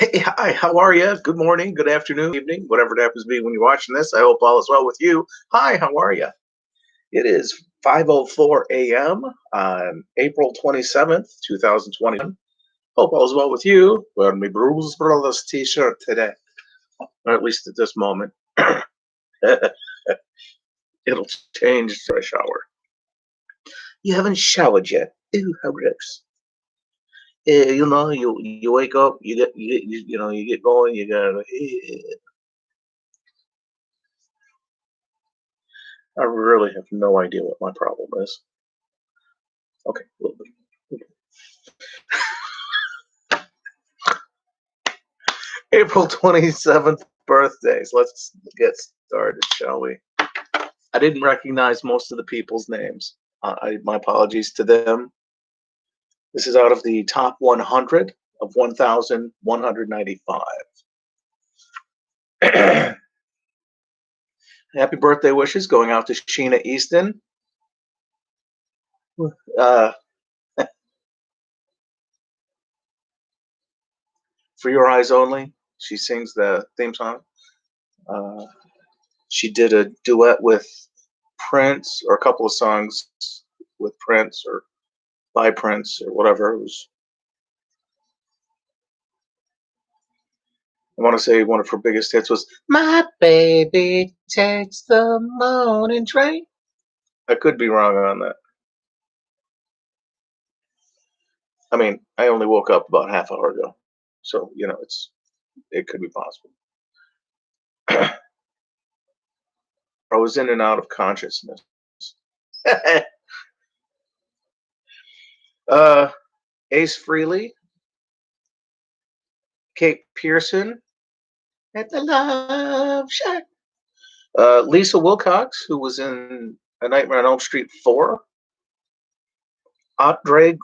Hey, hi, how are you? Good morning, good afternoon, evening, whatever it happens to be when you're watching this. I hope all is well with you. Hi, how are you? It is 5:04 a.m. on April 27th, 2021. Hope all is well with you. Wearing my Bruise Brothers t-shirt today, or at least at this moment. It'll change for a shower. You haven't showered yet. Ew, how gross. You wake up, you get going, you gotta. I really have no idea what my problem is. Okay, a little bit. April 27th birthdays. Let's get started, shall we? I didn't recognize most of the people's names. My apologies to them. This is out of the top 100 of 1,195. Happy birthday wishes going out to Sheena Easton. Uh, for Your Eyes Only. She sings the theme song. Uh, she did a duet with Prince, or a couple of songs with Prince, or by Prince, or whatever. It was, I want to say one of her biggest hits was "My Baby Takes the Morning Train." I could be wrong on that. I mean, I only woke up about half hour ago, so it could be possible. I was in and out of consciousness. uh, Ace Frehley, Kate Pearson at the Love Shack. Lisa Wilcox, who was in A Nightmare on Elm Street 4. Andre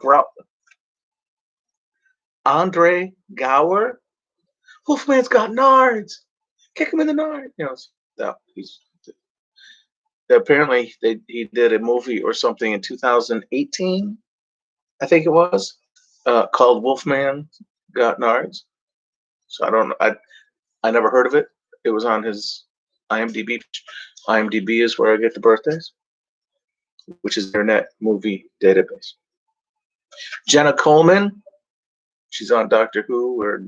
Gower. Wolfman's got nards. Kick him in the nard. No, he's apparently he did a movie or something in 2018, I think it was, called Wolfman Got Nards. So I don't know. I never heard of it. It was on his IMDb. IMDb is where I get the birthdays, which is their net movie database. Jenna Coleman, she's on Doctor Who, or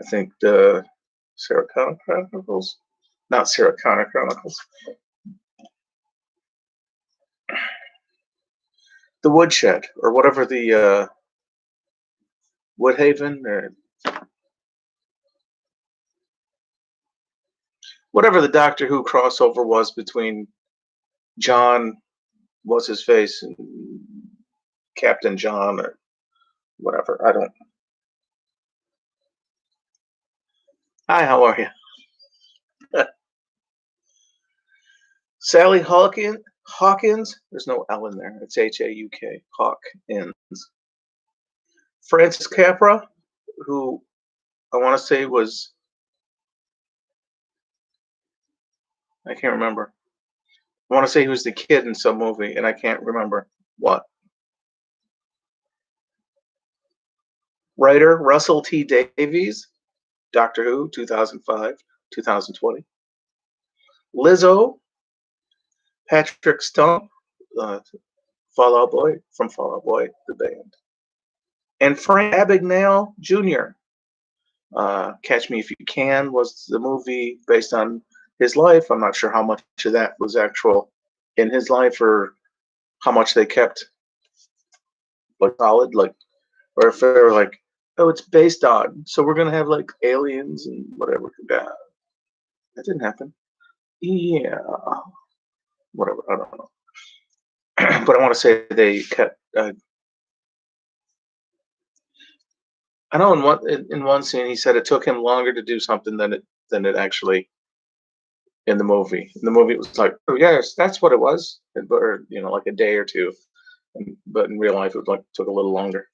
I think the Sarah Connor Chronicles. Not Sarah Connor Chronicles. The Woodshed, or whatever the Woodhaven, or whatever the Doctor Who crossover was between John, what's his face, and Captain John, or whatever. I don't. Hi, how are you? Sally Hawkins. There's no L in there. It's Hauk. Hawkins. Francis Capra, who I want to say was, I can't remember. I want to say he was the kid in some movie, and I can't remember what. Writer Russell T Davies, Doctor Who, 2005, 2020. Lizzo, Patrick Stump, Fall Out Boy, from Fall Out Boy, the band. And Frank Abagnale Jr. Catch Me If You Can was the movie based on his life. I'm not sure how much of that was actual in his life, or how much they kept like solid, like, or if they're like, oh, it's based on, so we're gonna have like aliens and whatever. Yeah, that didn't happen. Yeah, whatever. I don't know. But I want to say they kept. I know in one scene he said it took him longer to do something than it actually in the movie. In the movie, it was like, oh yes, that's what it was, or like a day or two. But in real life, it took a little longer.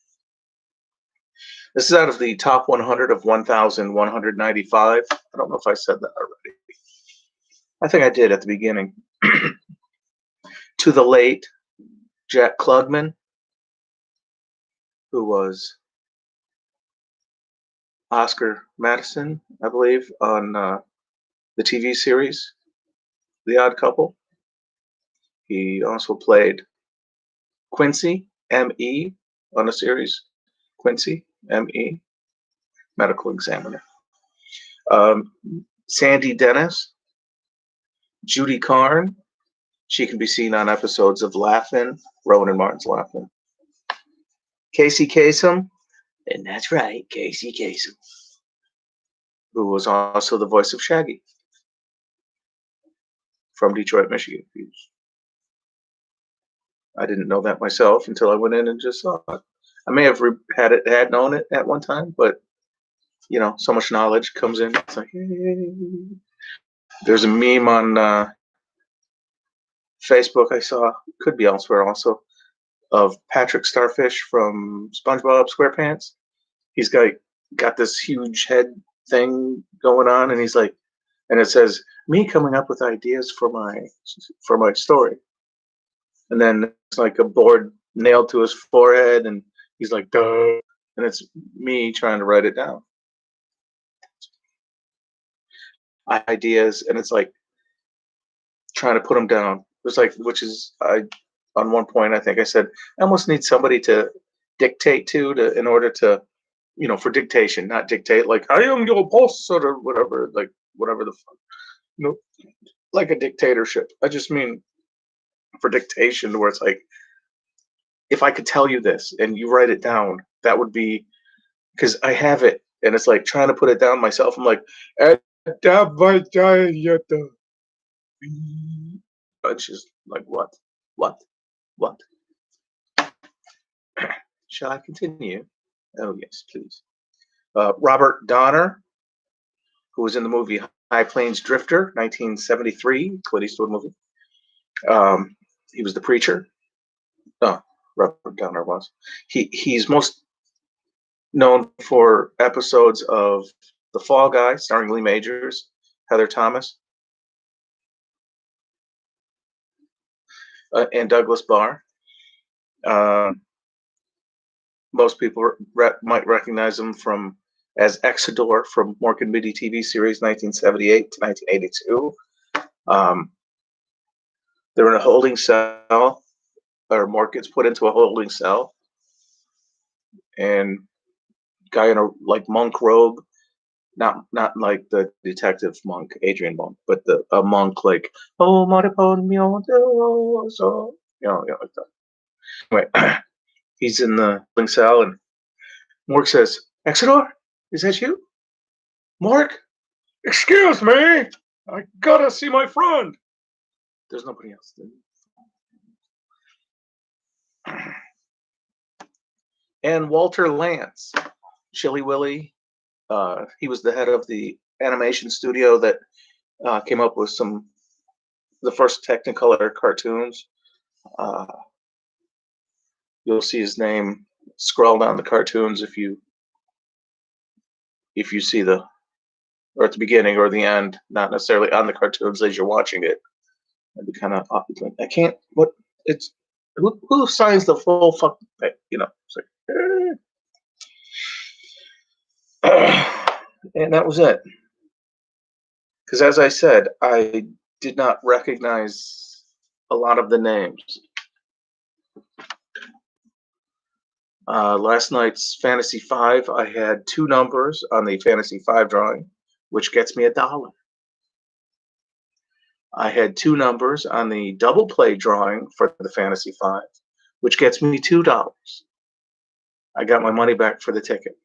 This is out of the top 100 of 1,195. I don't know if I said that already. I think I did at the beginning. To the late Jack Klugman, who was Oscar Madison, I believe, on the TV series The Odd Couple. He also played Quincy M.E. on the series Quincy M.E. medical examiner. Um, Sandy Dennis, Judy Carn. She can be seen on episodes of Laugh-In, Rowan and Martin's Laugh-In. Casey Kasem, and that's right, Casey Kasem, who was also the voice of Shaggy from Detroit, Michigan. I didn't know that myself until I went in and just saw it. I may have had known it at one time, but you know, so much knowledge comes in. It's like, hey. There's a meme on Facebook I saw, could be elsewhere also, of Patrick Starfish from SpongeBob SquarePants. He's got this huge head thing going on, and he's like, and it says, "Me coming up with ideas for my story," and then it's like a board nailed to his forehead, and he's like, "Duh," and it's me trying to write it down. Ideas, and it's like trying to put them down. It's like, which is on one point I think I said I almost need somebody to dictate to in order to, you know, for dictation, not dictate like I am your boss or whatever, like whatever the fuck, you know, like a dictatorship. I just mean for dictation, where it's like if I could tell you this and you write it down, that would be because I have it, and it's like trying to put it down myself. I'm like, it's just like what, what? Shall I continue? Oh yes, please. Robert Donner, who was in the movie High Plains Drifter, 1973, Clint Eastwood movie. He was the preacher. Oh, Robert Donner was. He's most known for episodes of The Fall Guy, starring Lee Majors, Heather Thomas, and Douglas Barr. Most people might recognize him from as Exodore from Mork and Mindy TV series 1978 to 1982. They're in a holding cell, or Mork gets put into a holding cell, and guy in a like monk robe, not like the detective monk Adrian Monk, but a monk like oh so like that. Anyway, he's in the holding cell, and Mork says, "Exodore, is that you, Mork? Excuse me, I gotta see my friend." There's nobody else. And Walter Lantz, Chilly Willy. He was the head of the animation studio that came up with the first Technicolor cartoons. You'll see his name scroll down the cartoons if you see or at the beginning or the end, not necessarily on the cartoons as you're watching it. I'd be kind of I can't. What it's who signs the full fuck? You know, it's like, and that was it. Because as I said, I did not recognize a lot of the names. Last night's Fantasy 5, I had 2 numbers on the Fantasy 5 drawing, which gets me $1. I had 2 numbers on the double play drawing for the Fantasy 5, which gets me $2. I got my money back for the ticket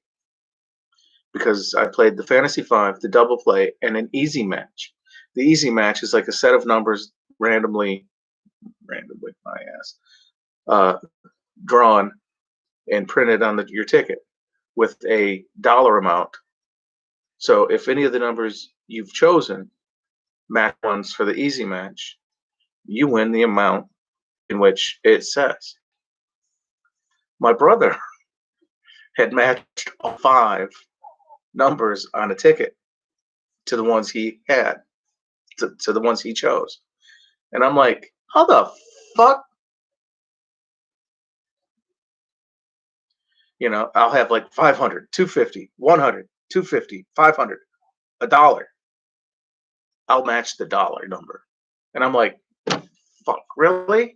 because I played the Fantasy 5, the double play, and an easy match. The easy match is like a set of numbers randomly, my ass, drawn and printed on your ticket with a dollar amount. So if any of the numbers you've chosen match ones for the easy match, you win the amount in which it says. My brother had matched all 5 numbers on a ticket to the ones he had, to the ones he chose. And I'm like, how the fuck? You know, I'll have like 500, 250, 100, 250, 500, a dollar. I'll match the dollar number. And I'm like, fuck, really?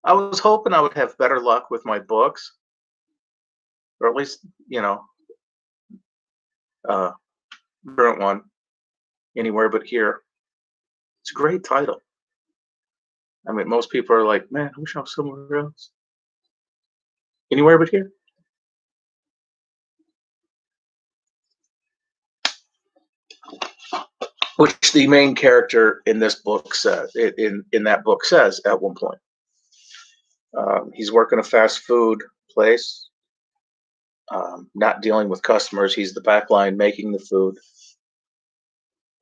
I was hoping I would have better luck with my books, or at least, uh, current one, Anywhere But Here. It's a great title. I mean, most people are like, man, I wish I was somewhere else. Anywhere But Here. Which the main character in this book says, in that book says at one point. He's working a fast food place, not dealing with customers. He's the back line making the food,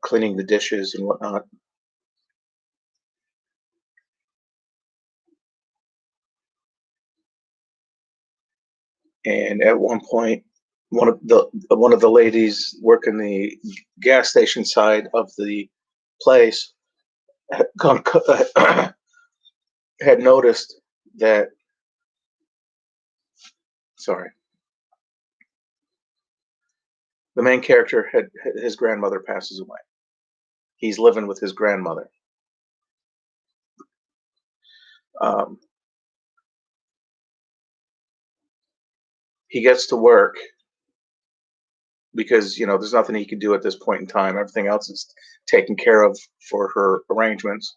cleaning the dishes and whatnot. And at one point, one of the ladies working the gas station side of the place had, had noticed that. Sorry, the main character had his grandmother passes away. He's living with his grandmother. Um, he gets to work because there's nothing he can do at this point in time. Everything else is taken care of for her arrangements.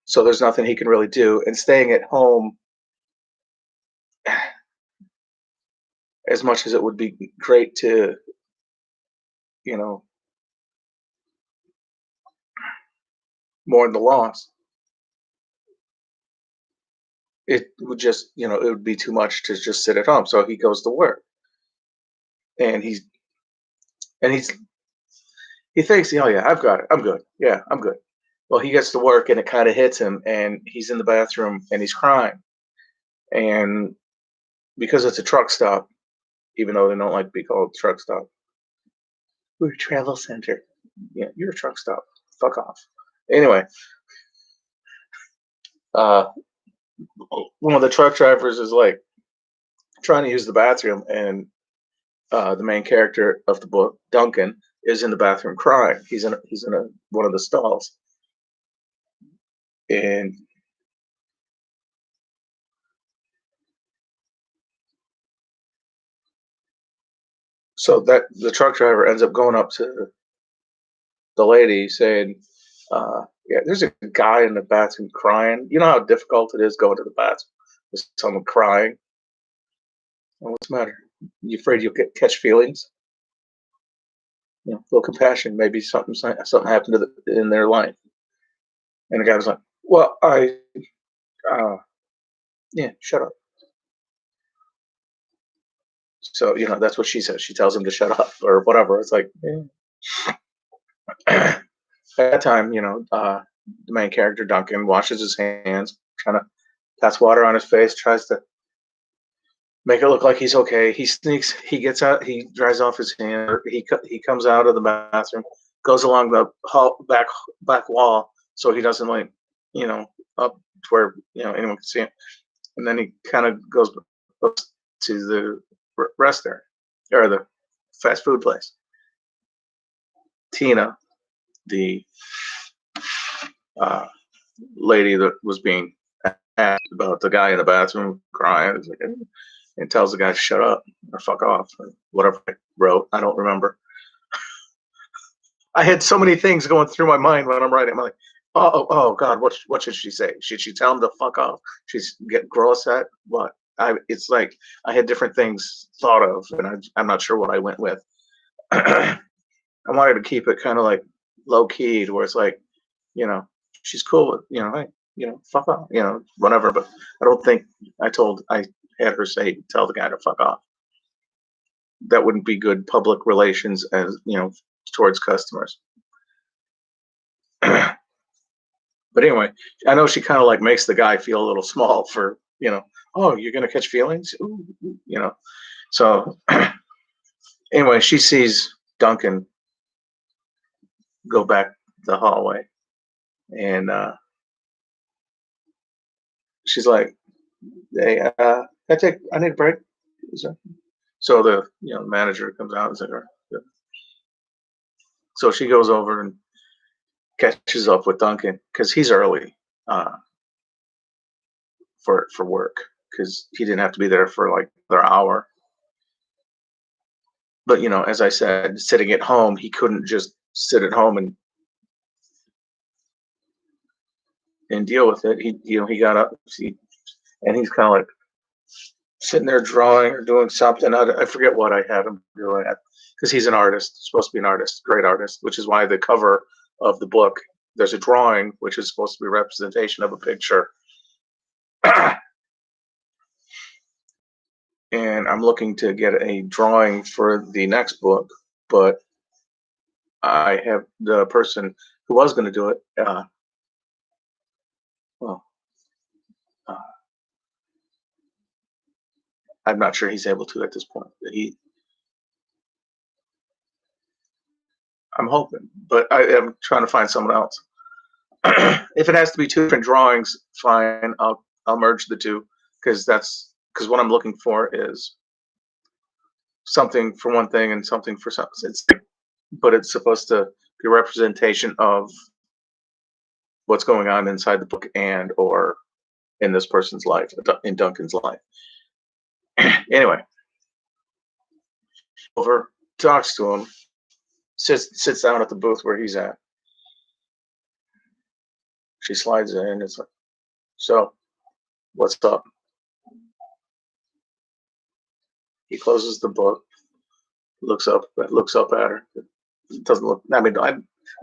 So there's nothing he can really do. And staying at home, as much as it would be great to, mourn the loss, it would just, it would be too much to just sit at home. So he goes to work, and he's he thinks, oh yeah, I've got it, I'm good, yeah, I'm good. Well, he gets to work, and it kind of hits him, and he's in the bathroom, and he's crying, and because it's a truck stop, even though they don't like to be called truck stop, we're a travel center. Yeah, you're a truck stop. Fuck off. Anyway, uh, one of the truck drivers is like trying to use the bathroom, and the main character of the book, Duncan, is in the bathroom crying. He's in one of the stalls, and so that the truck driver ends up going up to the lady saying, "Yeah, there's a guy in the bathroom crying. You know how difficult it is going to the bathroom with someone crying. And what's the matter? You afraid you'll catch feelings? A little compassion. Maybe something happened in their life." And the guy was like, "Well, uh, yeah, shut up." So that's what she says. She tells him to shut up or whatever. It's like, at that time, the main character Duncan washes his hands, kind of pats water on his face, tries to make it look like he's okay. He sneaks. He gets out. He dries off his hand. He comes out of the bathroom, goes along the back wall, so he doesn't you know, up to where anyone can see him. And then he kind of goes to the restaurant or the fast food place. Tina, the uh, lady that was being asked about the guy in the bathroom crying, is like, and tells the guy to shut up or fuck off or whatever I wrote. I don't remember. I had so many things going through my mind when I'm writing. I'm like, oh God, what should she say? Should she tell him to fuck off? She's get gross at what? It's like I had different things thought of, and I'm not sure what I went with. I wanted to keep it kind of like low key, to where it's like, she's cool with, hey, fuck off, whatever. But I don't think I had her say, tell the guy to fuck off. That wouldn't be good public relations, as towards customers. But anyway, I know she kind of like makes the guy feel a little small for, oh, you're gonna catch feelings, ooh, So anyway, she sees Duncan go back the hallway, and she's like, "Hey, I need a break." So so the manager comes out and says, "All right, good." So she goes over and catches up with Duncan because he's early uh, for work because he didn't have to be there for like another hour. But as I said, sitting at home, he couldn't just sit at home and deal with it. He got up, and he's kind of like sitting there drawing or doing something. I forget what I had him doing because he's an artist, supposed to be an artist, great artist, which is why the cover of the book there's a drawing which is supposed to be a representation of a picture. And I'm looking to get a drawing for the next book, but I have the person who was going to do it. Well, uh, I'm not sure he's able to at this point. I'm hoping, but I am trying to find someone else. If it has to be two different drawings, fine. I'll merge the two because what I'm looking for is something for one thing and something for something. But it's supposed to be a representation of what's going on inside the book and or in this person's life, in Duncan's life. Anyway, over talks to him, sits down at the booth where he's at. She slides in. It's like, so, what's up? He closes the book, looks up at her. It doesn't look. I mean, I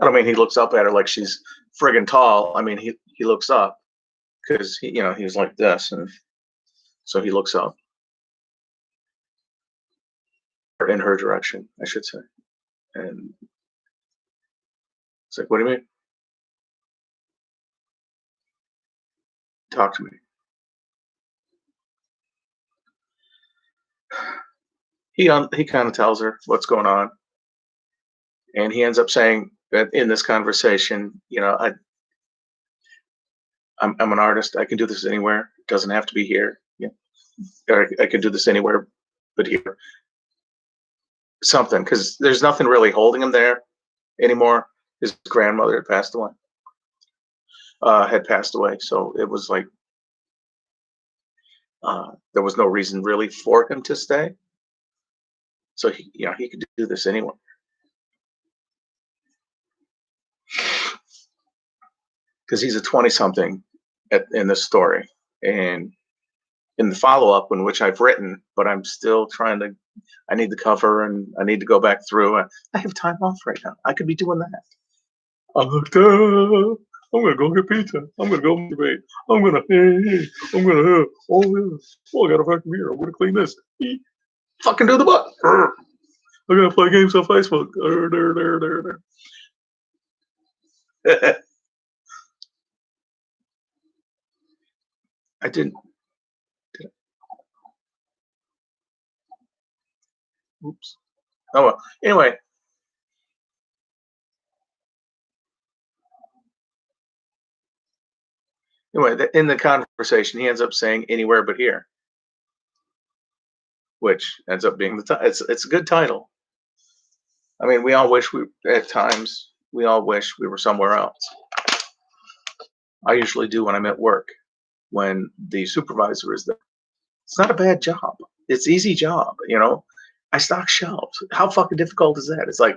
don't mean he looks up at her like she's friggin' tall. I mean, he looks up because he was like this, and so he looks up or in her direction, I should say, and it's like, what do you mean? Talk to me. He kind of tells her what's going on, and he ends up saying that in this conversation, I'm an artist. I can do this anywhere. It doesn't have to be here. Yeah, or I can do this anywhere but here. Something because there's nothing really holding him there anymore. His grandmother had passed away, so it was like there was no reason really for him to stay. So he could do this anywhere because he's a 20-something in this story, and in the follow-up, in which I've written, but I'm still trying to. I need the cover, and I need to go back through. I have time off right now. I could be doing that. I'm hooked up. I'm gonna go get pizza. I'm gonna go masturbate. I'm gonna. I'm gonna. Oh yeah. Oh, I got a fucking beer. I'm gonna clean this. Fucking do the book. I'm gonna play games on Facebook. I didn't. Oops. Oh well. Anyway. In the conversation, he ends up saying anywhere but here, which ends up being it's a good title. I mean, we all wish at times we all wish we were somewhere else. I usually do when I'm at work, when the supervisor is there. It's not a bad job. It's an easy job. I stock shelves. How fucking difficult is that? It's like,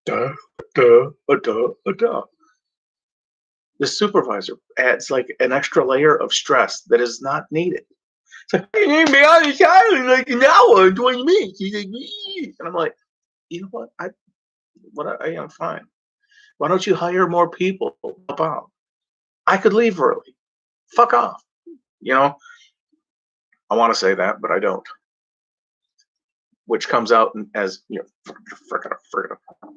duh, duh, duh, duh. The supervisor adds like an extra layer of stress that is not needed. It's like, you need me on the side like an hour, 20 minutes. And I'm like, you know what? I am fine. Why don't you hire more people to help out? I could leave early. Fuck off. I want to say that, but I don't. Which comes out as forget it. So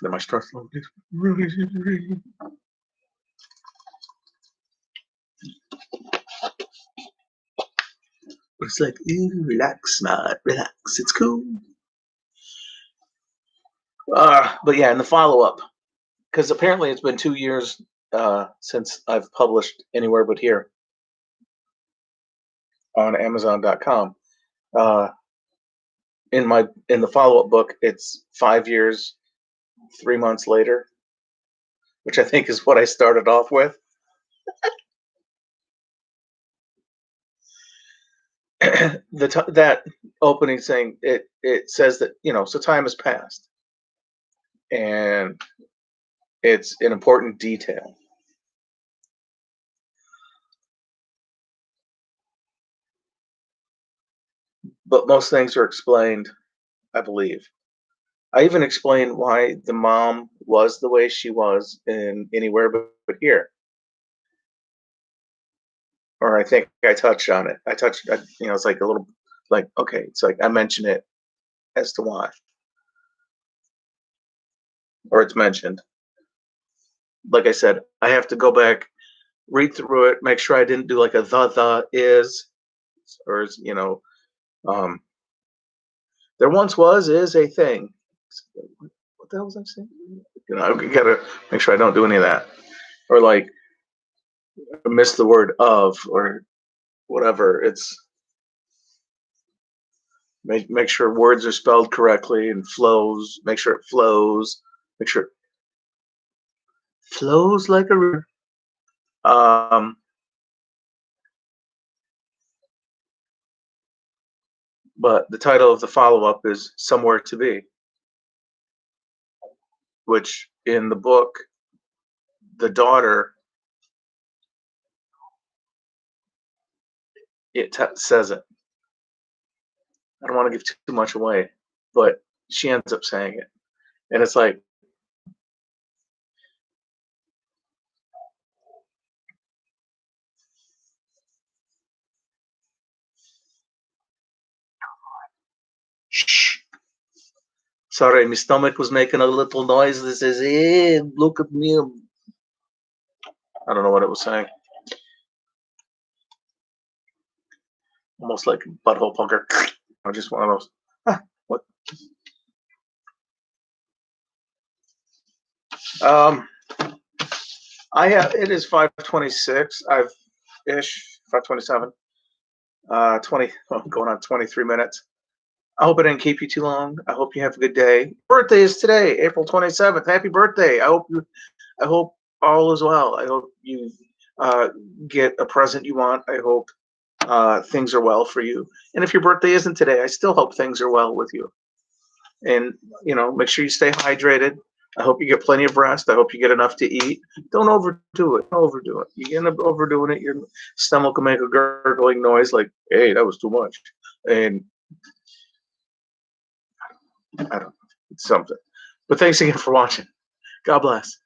then my stress level is really. But it's like, relax, man, relax. It's cool. But yeah, in the follow up, because apparently it's been 2 years since I've published Anywhere But Here. on Amazon.com. In the follow-up book, it's 5 years, 3 months later, which I think is what I started off with. That opening thing, it says that, so time has passed, and it's an important detail. But most things are explained, I believe. I even explained why the mom was the way she was in Anywhere But Here. Or I think I touched on it. It's like a little, like, okay, it's like I mention it as to why, or it's mentioned. Like I said, I have to go back, read through it, make sure I didn't do like a the is, or um, there once was is a thing. What the hell was I saying? I gotta make sure I don't do any of that, or like miss the word of, or whatever. It's make sure words are spelled correctly and flows. Make sure it flows. Make sure it flows like a river. But the title of the follow-up is Somewhere to Be, which in the book, the daughter, says it. I don't want to give too much away, but she ends up saying it. And it's like, shh. Sorry, my stomach was making a little noise that says, hey, look at me. I don't know what it was saying. Almost like butthole punker. Or just one of those. What? It is 5:26. I've ish 5:27. going on 23 minutes. I hope I didn't keep you too long. I hope you have a good day. Birthday is today, April 27th. Happy birthday. I hope all is well. I hope you get a present you want. I hope things are well for you. And if your birthday isn't today, I still hope things are well with you. And make sure you stay hydrated. I hope you get plenty of rest. I hope you get enough to eat. Don't overdo it. Don't overdo it. You end up overdoing it, your stomach will make a gurgling noise like, hey, that was too much. And I don't know, it's something. But thanks again for watching. God bless.